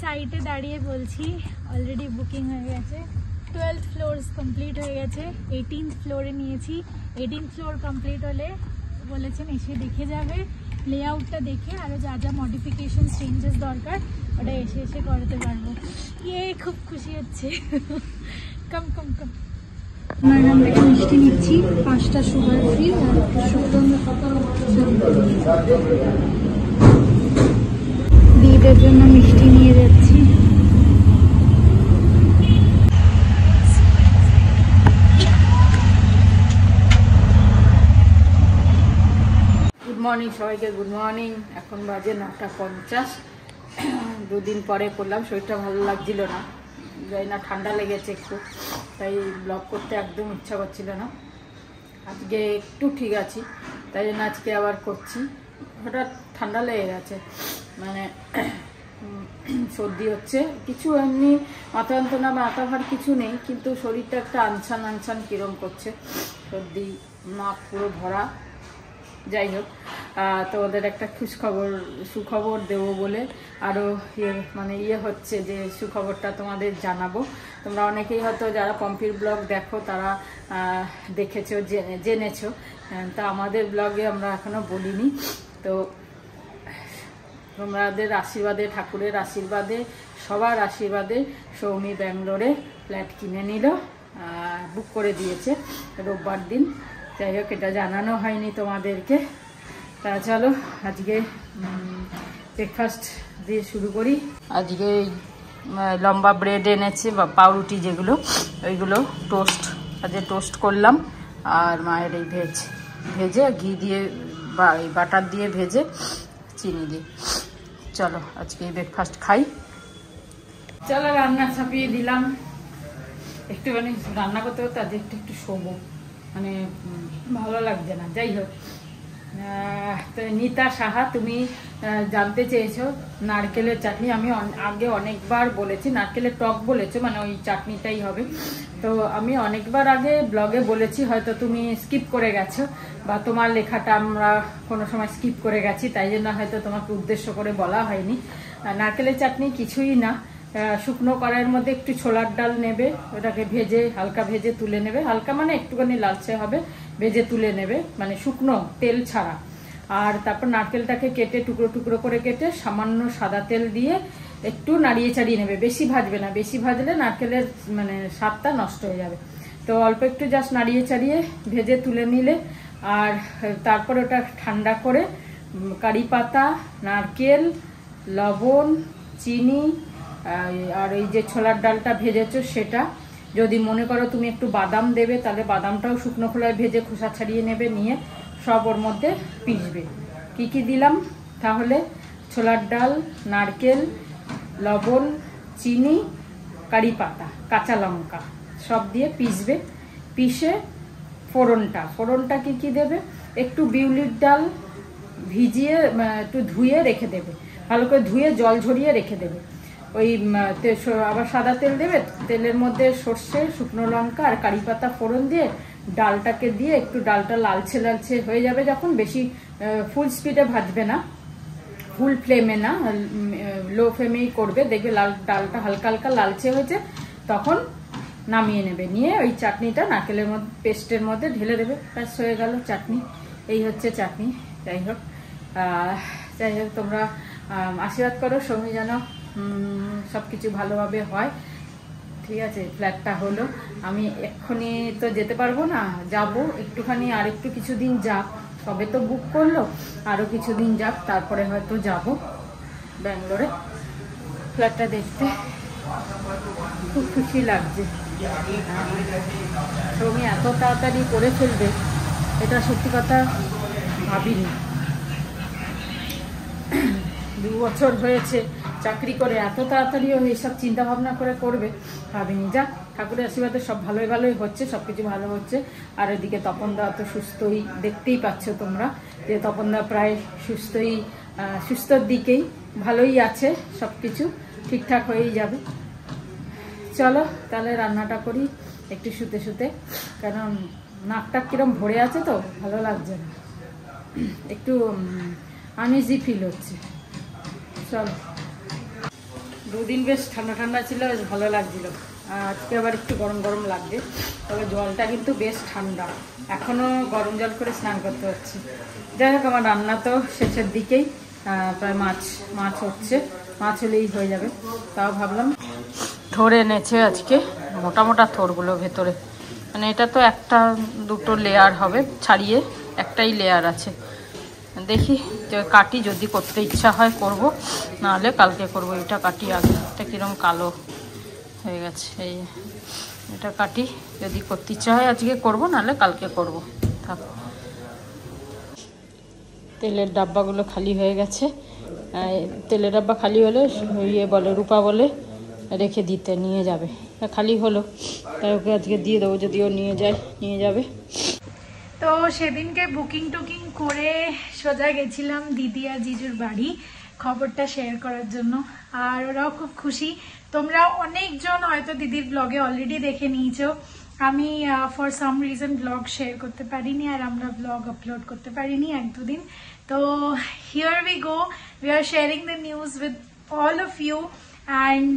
সাইটে দাঁড়িয়ে বলছি অলরেডি বুকিং হয়ে গেছে। 12 ফ্লোরস কমপ্লিট হয়ে গেছে, 18th ফ্লোরে নিয়েছি। 18th ফ্লোর কমপ্লিট হলে বলেছেন এসে দেখে যাবে, লেআউটটা দেখে আরও যা যা মডিফিকেশন চেঞ্জেস দরকার ওটা এসে এসে করাতে পারবো। ইয়ে খুব খুশি হচ্ছে। কম কম কম। আমার নাম থেকে মিষ্টি নিচ্ছি, 5টা সুগার ফ্রি আর দিদিদের জন্য মিষ্টি নিয়ে যাচ্ছি। গুড মর্নিং সবাইকে, গুড মর্নিং। এখন বাজে 9:50। দুদিন পরে করলাম, শরীরটা ভালো লাগছিল না, যাই না ঠান্ডা লেগেছে একটু, তাই ব্লগ করতে একদম ইচ্ছা করছিল না। আজকে একটু ঠিক আছি, তাই জন্য আজকে আবার করছি। হঠাৎ ঠান্ডা লেগে গেছে, মানে সর্দি হচ্ছে, কিছু এমনি মাথা যন্ত্রণা মাথা ভার কিছু নেই, কিন্তু শরীরটা একটা আনছান আনছান কিরম করছে, সর্দি, নাক পুরো ভরা। যাই হোক, তোমাদের একটা সুখবর দেবো বলে আরও ইয়ে হচ্ছে যে সুখবরটা তোমাদের জানাবো। তোমরা অনেকেই হয়তো যারা পম্পির ব্লগ দেখো তারা দেখেছো, জেনেছো, তা আমাদের ব্লগে আমরা এখনো বলিনি। তো তোমাদের আশীর্বাদে, ঠাকুরের আশীর্বাদে, সবার আশীর্বাদে সৌমি ব্যাঙ্গালোরে ফ্ল্যাট কিনে নিল, বুক করে দিয়েছে রোববার দিন। যাই হোক, এটা জানানো হয়নি তোমাদেরকে। তা চলো আজকে ব্রেকফাস্ট দিয়ে শুরু করি। আজকে লম্বা ব্রেড এনেছে বা পাউরুটি, যেগুলো ওইগুলো টোস্ট, আজকে টোস্ট করলাম। আর মায়ের এই ভেজে ঘি দিয়ে বা এই বাটার দিয়ে ভেজে চিনি দিয়ে। চলো আজকে ব্রেকফাস্ট খাই। চলো রান্না চাপিয়ে দিলাম। একটুখানি রান্না করতে করতে আজকে একটু শোবো, মানে ভালো লাগছে না। যাই হোক, নিতা সাহা, তুমি জানতে চেয়েছো নারকেলের চাটনি। আমি আগে অনেকবার বলেছি, নারকেলের টক বলেছো, মানে ওই চাটনিটাই হবে। তো আমি অনেকবার আগে ব্লগে বলেছি, হয়তো তুমি স্কিপ করে গেছো বা তোমার লেখাটা আমরা কোনো সময় স্কিপ করে গেছি, তাই জন্য হয়তো তোমাকে উদ্দেশ্য করে বলা হয়নি। নারকেলের চাটনি কিছুই না, শুকনো কড়াইয়ের মধ্যে একটু ছোলার ডাল নেবে, ওটাকে ভেজে হালকা ভেজে তুলে নেবে, হালকা মানে একটুখানি লালচে হবে, ভেজে তুলে নেবে, মানে শুকনো তেল ছাড়া। আর তারপর নারকেলটাকে কেটে টুকরো টুকরো করে কেটে সামান্য সাদা তেল দিয়ে একটু নাড়িয়ে চাড়িয়ে নেবে, বেশি ভাজবে না, বেশি ভাজলে নারকেলের মানে স্বাদটা নষ্ট হয়ে যাবে। তো অল্প একটু জাস্ট নাড়িয়ে চাড়িয়ে ভেজে তুলে নিলে, আর তারপর ওটা ঠান্ডা করে কারি পাতা, নারকেল, লবণ, চিনি আর এই যে ছোলার ডালটা ভেজেছো সেটা, যদি মনে করো তুমি একটু বাদাম দেবে তাহলে বাদামটাও শুকনো খোলায় ভেজে খোসা ছাড়িয়ে নেবে, নিয়ে সব ওর মধ্যে পিষবে। কি কি দিলাম তাহলে? ছোলার ডাল, নারকেল, লবণ, চিনি, কারি পাতা, কাঁচা লঙ্কা সব দিয়ে পিষবে। পিষে ফোড়নটা কি কি দেবে? একটু বিউলির ডাল ভিজিয়ে একটু ধুয়ে রেখে দেবে, ভালো করে ধুয়ে জল ঝরিয়ে রেখে দেবে। ওই আবার সাদা তেল দেবে, তেলের মধ্যে সর্ষে, শুকনো লঙ্কা আর কারি পাতা ফোড়ন দিয়ে ডালটাকে দিয়ে একটু ডালটা লালচে লালচে হয়ে যাবে যখন, বেশি ফুল স্পিডে ভাজবে না, ফুল ফ্লেমে না, লো ফ্লেমেই করবে, দেখবে ডালটা হালকা হালকা লালচে হয়েছে, তখন নামিয়ে নেবে। নিয়ে ওই চাটনিটা নারকেলের মধ্যে পেস্টের মধ্যে ঢেলে দেবে, ব্যাস হয়ে গেল চাটনি। এই হচ্ছে চাটনি। যাই হোক তোমরা আশীর্বাদ করো সৌমি যেন সবকিছু ভালোভাবে হয়। ঠিক আছে, ফ্ল্যাটটা হলো, আমি এক্ষুনি তো যেতে পারবো না, যাব একটুখানি, আর একটু কিছুদিন যাক, সবে তো বুক করলো, আরো কিছুদিন যাক, তারপরে হয়তো যাব ব্যাঙ্গালোরে ফ্ল্যাটটা দেখতে। খুব খুশি লাগছে, সৌমি এত তাড়াতাড়ি করে ফেলবে এটা সত্যি কথা ভাবিনি। 2 বছর হয়েছে চাকরি করে, এত তাড়াতাড়িও এইসব চিন্তা ভাবনা করে করবে ভাবিনি। যাক, ঠাকুরের আশীর্বাদে সব ভালোই ভালোই হচ্ছে, সবকিছু ভালো হচ্ছে। আর এদিকে তপনদা তো সুস্থই, দেখতেই পাচ্ছ তোমরা যে তপনদা প্রায় সুস্থর দিকেই, ভালোই আছে, সবকিছু ঠিকঠাক হয়েই যাবে। চলো তাহলে রান্নাটা করি একটু শুতে শুতে, কারণ নাকটা কিরম ভরে আছে তো ভালো লাগছে না, একটু আনইজি ফিল হচ্ছে। চলো দুদিন বেশ ঠান্ডা ঠান্ডা ছিল, বেশ ভালো লাগছিল। আজকে আবার একটু গরম গরম লাগছে, তবে জলটা কিন্তু বেশ ঠান্ডা। এখনও গরম জল করে স্নান করতে হচ্ছে। যাই হোক, আমার রান্না তো শেষের দিকেই, প্রায় মাছ হচ্ছে, মাছ হলেই হয়ে যাবে। তাও ভাবলাম থোর এনেছে আজকে, মোটা মোটা থোরগুলো ভেতরে, মানে এটা তো একটা দুটো লেয়ার হবে, ছাড়িয়ে একটাই লেয়ার আছে। দেখি যে কাটি, যদি করতে ইচ্ছা হয় করব, নাহলে কালকে করব। এটা কাটি আগে, এটা কিরম কালো হয়ে গেছে, এই এটা কাটি, যদি করতে ইচ্ছা হয় আজকে করব, নাহলে কালকে করব। থাক, তেলের ডাব্বাগুলো খালি হয়ে গেছে। তেলের ডাব্বা খালি হলে বলে, রূপা বলে রেখে দিতে, নিয়ে যাবে। খালি হলো, তাই ওকে আজকে দিয়ে দেবো, যদি ও নিয়ে যাবে। তো সেদিনকে বুকিং টুকিং করে সোজা গেছিলাম দিদি আর জিজুর বাড়ি খবরটা শেয়ার করার জন্য, আর ওরাও খুব খুশি। তোমরা অনেকজন হয়তো দিদির ব্লগে অলরেডি দেখে নিয়েছো। আমি for some reason blog share করতে পারিনি, আর আমরা ব্লগ আপলোড করতে পারিনি এক দুদিন। তো here we go, we are sharing the news with all of you and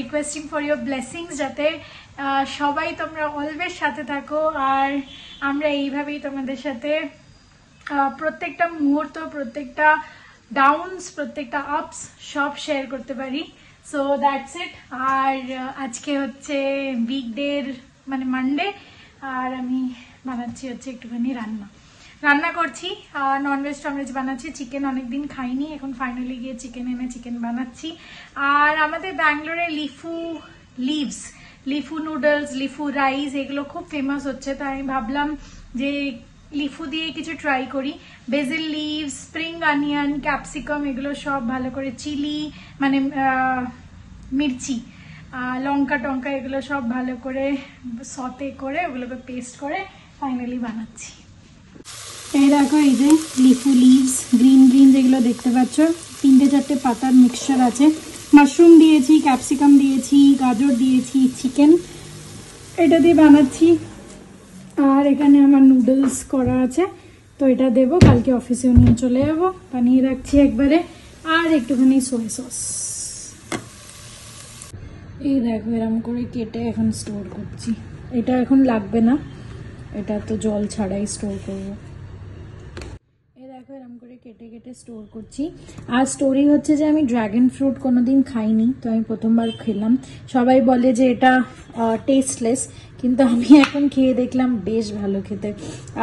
requesting for your blessings, যাতে সবাই তোমরা অলওয়েজ সাথে থাকো, আর আমরা এইভাবেই তোমাদের সাথে প্রত্যেকটা মুহূর্ত, প্রত্যেকটা ডাউনস, প্রত্যেকটা আপস সব শেয়ার করতে পারি। So that's it. আর আজকে হচ্ছে উইকডের মানে মানডে, আর আমি বানাচ্ছি হচ্ছে একটুখানি রান্না করছি, ননভেজ টনভেজ বানাচ্ছি। চিকেন অনেকদিন খাইনি, এখন ফাইনালি গিয়ে চিকেন এনে চিকেন বানাচ্ছি। আর আমাদের ব্যাঙ্গালোরে লিফু নুডলস, লিফু রাইস এগুলো খুব ফেমাস হচ্ছে, তাই আমি ভাবলাম যে লিফু দিয়ে কিছু ট্রাই করি। Basil leaves, spring onion, capsicum এগুলো সব ভালো করে, চিলি মানে মির্চি, লঙ্কা টঙ্কা এগুলো সব ভালো করে সতে করে ওগুলোকে পেস্ট করে ফাইনালি বানাচ্ছি। এই দেখো, এই যে লিফু লিভস, গ্রিন যেগুলো দেখতে পাচ্ছ, 3-4 পাতার মিক্সচার আছে। মাশরুম দিয়েছি, ক্যাপসিকাম দিয়েছি, গাজর দিয়েছি, চিকেন এটা দিয়ে বানাচ্ছি। আর এখানে আমার নুডলস করা আছে, তো এটা দেবো, কালকে অফিসেও নিয়ে চলে যাবো। বানিয়ে রাখছি একবারে। আর একটুখানি সোয়া সস, এই দেখো এরকম করে কেটে এখন স্টোর করছি। এটা এখন লাগবে না, এটা তো জল ছাড়াই স্টোর করবো। দেখো এরকম করে কেটে কেটে স্টোর করছি। আর স্টোরি হচ্ছে যে আমি ড্রাগন ফ্রুট কোনোদিন খাইনি, তো আমি প্রথমবার খেলাম। সবাই বলে যে এটা টেস্টলেস, কিন্তু আমি এখন খেয়ে দেখলাম বেশ ভালো খেতে।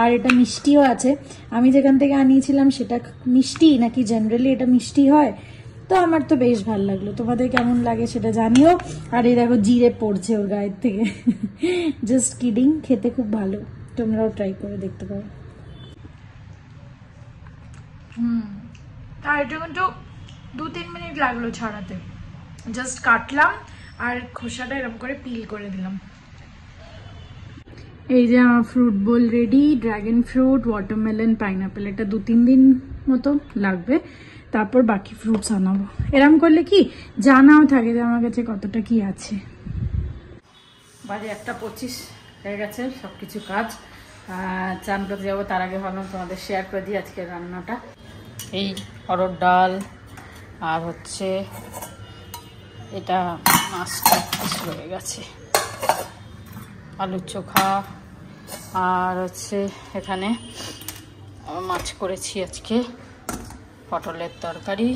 আর এটা মিষ্টিও আছে। আমি যেখান থেকে আনিয়েছিলাম সেটা মিষ্টি নাকি জেনারেলি এটা মিষ্টি হয়, তো আমার তো বেশ ভালো লাগলো। তোমাদের কেমন লাগে সেটা জানিও। আর এই দেখো জিরে পড়ছে ওর গায়ের থেকে, জাস্ট কিডিং, খেতে খুব ভালো, তোমরাও ট্রাই করে দেখতে পারো। আর এটা কিন্তু 2-3 মিনিট লাগলো ছাড়াতে, জাস্ট কাটলাম আর খোসাটা এরকম করে পিল করে দিলাম। এই যে আমার fruit bowl ready. Dragon fruit, watermelon, pineapple, এটা 2-3 দিন মতো লাগবে, তারপর বাকি ফ্রুটস আনাবো। এরকম করলে কি জানাও থাকে যে আমার কাছে কতটা কি আছে। বাজে 1:25 হয়ে গেছে, সবকিছু কাজ। চান করতে যাবো, তার আগে ভাবলাম তোমাদের শেয়ার করে দিই আজকের রান্নাটা। এই অরহর ডাল, আর হচ্ছে এটা মাছটা হয়ে গেছে, আলুর চোখা, আর হচ্ছে এখানে মাছ করেছি আজকে, পটলের তরকারি।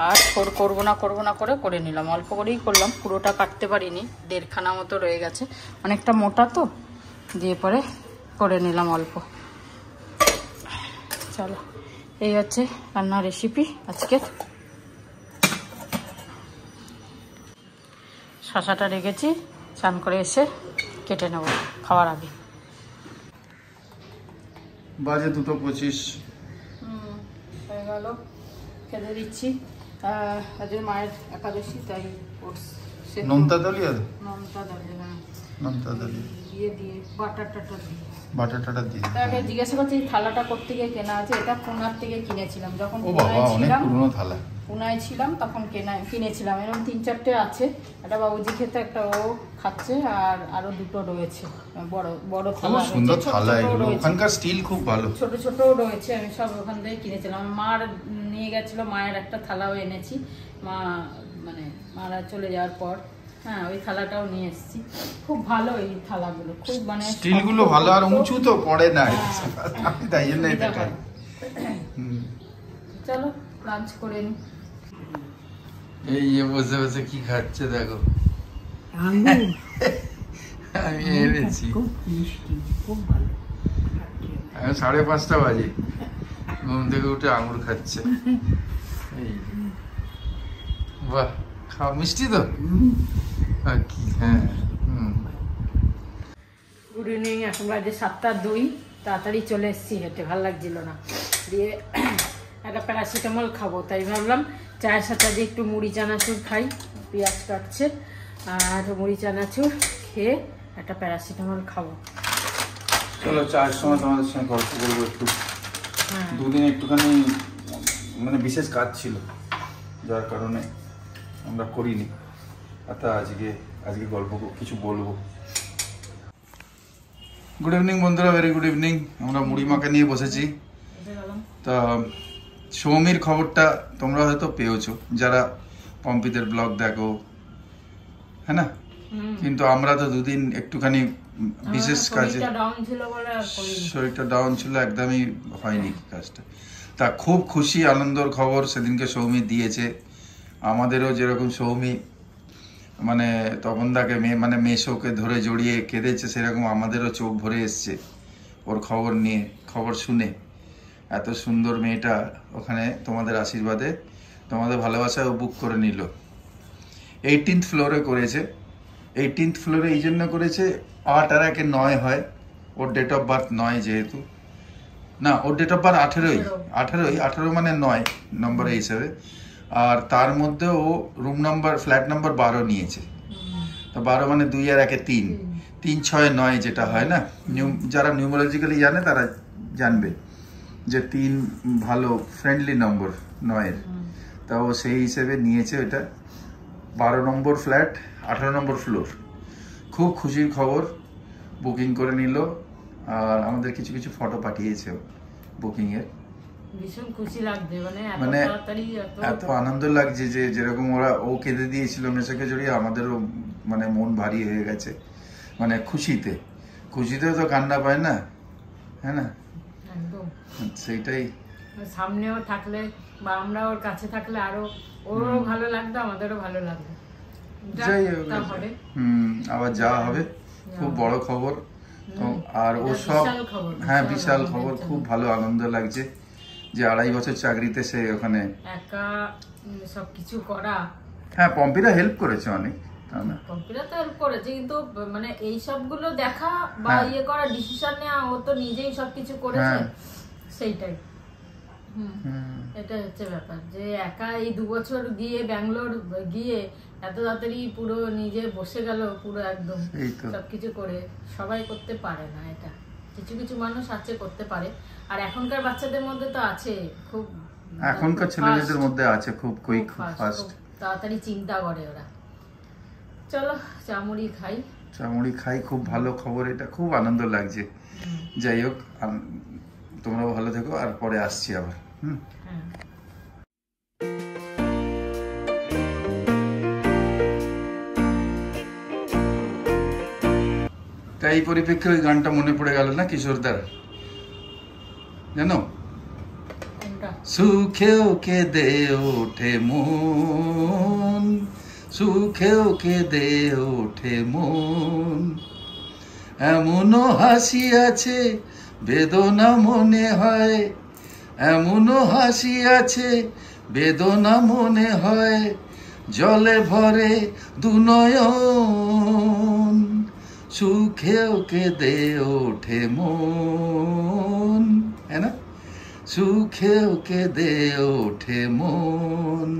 আর করবো না করে নিলাম, অল্প করেই করলাম, পুরোটা কাটতে পারিনি, 1.5 খানা মতো রয়ে গেছে, অনেকটা মোটা তো, দিয়ে পরে করে নিলাম অল্প। চলো, এই হচ্ছে রান্নার রেসিপি আজকে। শশাটা রেখেছি, চান করে এসে কেটে নেব খাওয়ার আগে। বাজে 2:25 হয়ে গেল, খেতে দিচ্ছি। আজ মায়ের একাদশী, তাই নোনতা দলিয়া দিয়ে বাটার টাটার দিয়ে বাটার টাটার দিয়ে তাকে জিজ্ঞাসা করছি থালাটা কোথা থেকে কেনা আছে। এটা পুনার থেকে কিনেছিলাম, যখন পুনায় ছিলাম তখন কিনেছিলাম। এরকম 3-4টে আছে, একটা বাবুজি খেতে, একটা ও খাচ্ছে, আর আরো 2টো রয়েছে বড় বড় থালা। সুন্দর থালা, ওখানকার স্টিল খুব ভালো, ছোট ছোট রয়েছে। আমি সব ওখান থেকে কিনেছিলাম। মার নিয়ে গেছিল, মায়ের একটা থালাও এনেছি। মা মানে মারা চলে যাওয়ার পর। হ্যাঁ, ওই থালাটাও নিয়ে এসেছি, খুব ভালো এই থালাগুলো, খুব মানে স্টিল গুলো ভালো, আর উঁচু তো পড়ে না, আমি তাই জন্য এটা খাই। চলো লাঞ্চ করে নি। এই বসে বসে কি খাচ্ছে দেখো, আমি এনেছি। খুব ভালো। 5:30 বাজে, ঘুম থেকে উঠে আঙুর খাচ্ছে। এই বাহ, খাও, মিষ্টি তো কি। হ্যাঁ, গুড ইভিনিং, এখন বাজে 7:02। তাড়াতাড়ি চলে এসেছি হেঁটে, ভালো লাগছিল না, দিয়ে একটা প্যারাসিটামল খাবো, তাই ভাবলাম চায়ের সাথে আজকে একটু মুড়ি চানাচুর খাই। পেঁয়াজ কাটছে, আর মুড়ি চানাচুর খেয়ে একটা প্যারাসিটামল খাবো। চলো চায়ের সময় তোমাদের সঙ্গে গল্প করবো একটু। দুদিন একটুখানি মানে বিশেষ কাজ ছিল, যার কারণে আমরা করিনি। তা আজকে গল্প কিছু বলবো। গুড ইভিনিং বন্ধুরা, ভেরি গুড ইভিনিং। আমরা মুড়ি মাখা নিয়ে বসেছি। তা সৌমির খবরটা তোমরা হয়তো পেয়েছো, যারা পম্পিদের ব্লগ দেখো, হ্যাঁ না? কিন্তু আমরা তো দুদিন একটুখানি বিশেষ কাজে, শরীরটা ডাউন ছিল, একদমই হয়নি কাজটা। তা খুব খুশি আনন্দর খবর সেদিনকে সৌমি দিয়েছে। আমাদেরও যেরকম সৌমি মানে তপনদাকে মানে মেশোকে ধরে জড়িয়ে কেঁদেছে, সেরকম আমাদেরও চোখ ভরে এসছে ওর খবর নিয়ে, খবর শুনে। এত সুন্দর মেয়েটা ওখানে তোমাদের আশীর্বাদে, তোমাদের ভালোবাসায় ও বুক করে নিল। 18th ফ্লোরে করেছে। 18th ফ্লোরে এই জন্য করেছে, 8 আর 1 9 হয়, ওর ডেট অফ বার্থ 9 যেহেতু, না ওর ডেট অফ বার্থ 18 মানে 9 নম্বরের হিসাবে। আর তার মধ্যে ও রুম নাম্বার, ফ্ল্যাট নাম্বার 12 নিয়েছে। তো 12 মানে 2 আর 1 3, 3 6 9 যেটা হয় না, যারা নিউমারোলজিক্যালি জানে তারা জানবে যে 3 ভালো ফ্রেন্ডলি নম্বর 9-এর। তা ও সেই হিসেবে নিয়েছে এটা, 12 নম্বর ফ্ল্যাট, 18 নম্বর ফ্লোর। খুব খুশির খবর, বুকিং করে নিল। আর আমাদের কিছু কিছু ফটো পাঠিয়েছে বুকিং এর। ভীষণ খুশি লাগছে, মানে এত আনন্দ লাগছে যে যেরকম ও কেঁদে দিয়েছিল মেশোকে জড়িয়ে, আমাদেরও মানে মন ভারী হয়ে গেছে, মানে খুশিতে তো কান্না পায় না, হ্যাঁ না? একদম সেইটাই। সামনেও থাকলে বা আমরা ওর কাছে থাকলে আরো ওরও ভালো লাগতো, আমাদেরও ভালো লাগবে। যাই হোক, আবার যাওয়া হবে, খুব বড় খবর। আর ও সব, হ্যাঁ বিশাল খবর, খুব ভালো আনন্দ লাগছে যে 2.5 বছর চাকরিতে সে ওখানে একা সবকিছু করা। হ্যাঁ, পম্পিরা হেল্প করেছে অনেক, পম্পিরা তো হেল্প করেছে, কিন্তু মানে এই সবগুলো দেখা বা ইয়ে করা, ডিসিশন নেওয়া, ও তো নিজেই সবকিছু করেছে, সেইটাই। এটা হচ্ছে ব্যাপার, যে একা এই 2 বছর গিয়ে ব্যাঙ্গালোর গিয়ে এত তাড়াতাড়ি পুরো নিজে বসে গেল, পুরো একদম সবকিছু করে। সবাই করতে পারে না এটা, কিছু কিছু মানুষ আছে করতে পারে। আর এখনকার বাচ্চাদের মধ্যে তো আছে, খুব এখনকার ছেলেমেয়েদের মধ্যে আছে খুব কুইক, খুব ফাস্ট, তাড়াতাড়ি চিন্তা করে ওরা। চলো চামুড়ি খাই, খুব ভালো খবর এটা, খুব আনন্দ লাগছে। যাই হোক, তোমরাও ভালো থেকো, আর পরে আসছি আবার। তাই এই পরিপ্রেক্ষে ওই গানটা মনে পড়ে গেল না কিশোরদার, জানো? সুখেও কেঁদে ওঠে মন, সুখেও কেঁদে ওঠে মন, এমনও হাসি আছে বেদনা মনে হয়, এমনও হাসি আছে বেদনা মনে হয়, জলে ভরে দুনয়ন, সুখেও কেঁদে ওঠে মন, হ্যাঁ না? সুখেও কেঁদে ওঠে মন।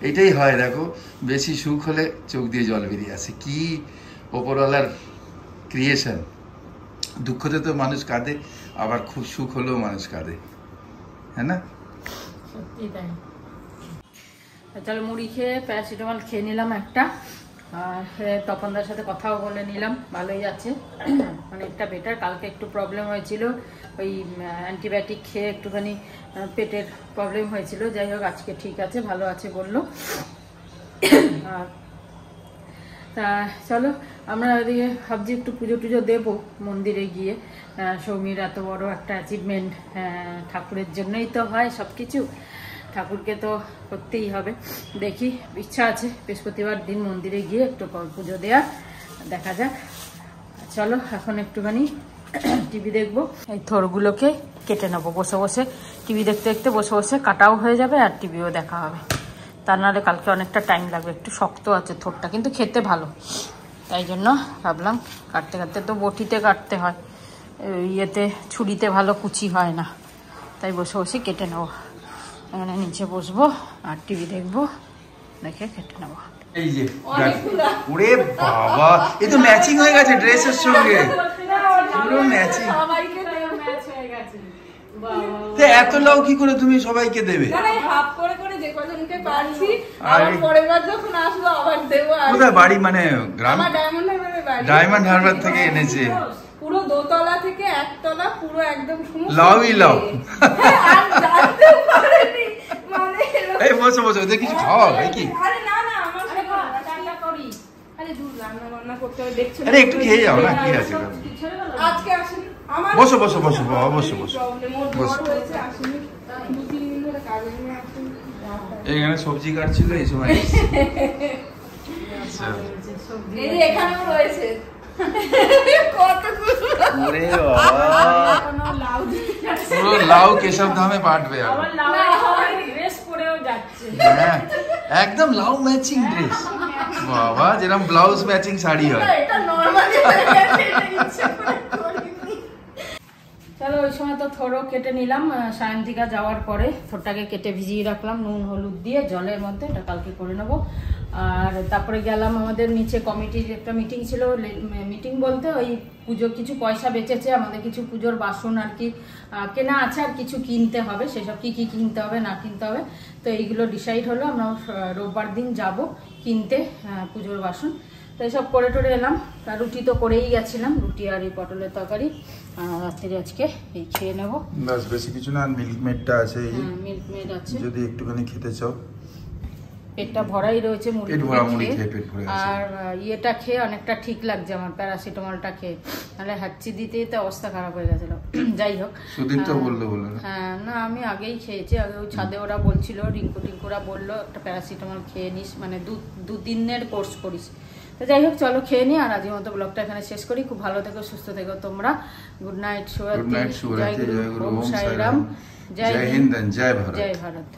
এটাই হয়, দেখো বেশি সুখ হলে চোখ দিয়ে জল বেরিয়ে আসে। কি ওপরওয়ালার ক্রিয়েশন। দুঃখতে তো মানুষ কাঁদে, আবার খুব সুখ হলেও মানুষ কাঁদে, হ্যাঁ না? সত্যি তাই। চলো মুড়ি খেয়ে প্যারাসিটামল খেয়ে নিলাম একটা, আর তপনদার সাথে কথাও বলে নিলাম, ভালোই আছে, অনেকটা বেটার। কালকে একটু প্রবলেম হয়েছিল, ওই অ্যান্টিবায়োটিক খেয়ে একটুখানি পেটের প্রবলেম হয়েছিল। যাই হোক আজকে ঠিক আছে, ভালো আছে বললো। আর তা চলো আমরা ওইদিকে ভাবছি একটু পুজো টুজো দেবো মন্দিরে গিয়ে। সৌমির এত বড় একটা অ্যাচিভমেন্ট, ঠাকুরের জন্যই তো হয় সব কিছু, ঠাকুরকে তো করতেই হবে। দেখি, ইচ্ছা আছে বৃহস্পতিবার দিন মন্দিরে গিয়ে একটু পুজো দেওয়া, দেখা যাক। চলো এখন একটুখানি টিভি দেখবো। এই থোরগুলোকে কেটে নেবো বসে বসে, টিভি দেখতে দেখতে বসে বসে কাটাও হয়ে যাবে আর টিভিও দেখা হবে। তা নাহলে কালকে অনেকটা টাইম লাগবে। একটু শক্ত আছে থোরটা, কিন্তু খেতে ভালো, তাই জন্য ভাবলাম কাটতে কাটতে তো বটিতে কাটতে হয়, ইয়েতে ছুরিতে ভালো কুচি হয় না, তাই বসে বসে কেটে নেবো। এখানে নিচে বসবো আর টিভি দেখবো, দেখে কেটে নেবো। এই যে ওরে বাবা, এ তো ম্যাচিং হয়ে গেছে ড্রেসের সঙ্গে, পুরো ম্যাচিং। এত লাউ কি করে তুমি সবাইকে দেবে? কোথায় বাড়ি? মানে গ্রাম? ডায়মন্ড হারবার থেকে এনেছে পুরো দোতলা থেকে একতলা পুরো একদম লাউই লাউ। এই বসো বসো, ওদের কিছু খাওয়া হয় কি? আরে একটু খেয়ে যাও না, কি আছে? বসো বসো বসো বাবা, বসো বসো বসো। এখানে সবজি কাটছিল এই সময়। এখানেও রয়েছে পুরো লাউ কেশব ধামে বাটবে। হ্যাঁ একদম লাউ ম্যাচিং ড্রেস, বাবা যেরকম ব্লাউজ ম্যাচিং শাড়ি হয়। চলো ওই সময় তো থোড়ও কেটে নিলাম, সায়ন্তিকা যাওয়ার পরে থোরটাকে কেটে ভিজিয়ে রাখলাম নুন হলুদ দিয়ে জলের মধ্যে, এটা কালকে করে নেবো। আর তারপরে গেলাম, আমাদের নিচে কমিটির একটা মিটিং ছিল, মিটিং বলতে ওই পুজো কিছু পয়সা বেঁচেছে, আমাদের কিছু পুজোর বাসন আর কি কেনা আছে, আর কিছু কিনতে হবে, সেসব কি কি কিনতে হবে না কিনতে হবে, তো এইগুলো ডিসাইড হলো। আমরা রোববার দিন যাব কিনতে পুজোর বাসন, তো এইসব করে টোরে এলাম। আর রুটি তো করেই গেছিলাম, রুটি আর এই পটলের তরকারি, রাত্রে আজকে এই খেয়ে নেবো। বাস, বেশি কিছু না। মিল্ক মেডটা আছে, মিল্ক মেড আছে, যদি একটুখানি খেতে চাও। পেটটা ভরাই রয়েছে মুড়ি খেয়ে, আর ইয়েটা খেয়ে অনেকটা ঠিক লাগছে আমার, প্যারাসিটামলটা খেয়ে, নাহলে হাঁচি দিতে দিতে অবস্থা খারাপ হয়ে গেছিল। যাই হোক, সুদীপ তো বললো হ্যাঁ না আমি আগেই খেয়েছি, আগে ওই ছাদে ওরা বলছিল, টিঙ্কুরা বললো একটা প্যারাসিটামল খেয়ে নিস, মানে 2 দিনের কোর্স করিস। তো যাই হোক চলো খেয়ে নিই, আর আজকের মতো ব্লগটা এখানে শেষ করি। খুব ভালো থেকো, সুস্থ থেকো তোমরা। গুড নাইট, শুভরাত্রি, জয় গুরু, ওম সাই রাম, জয় হিন্দ, জয় ভারত।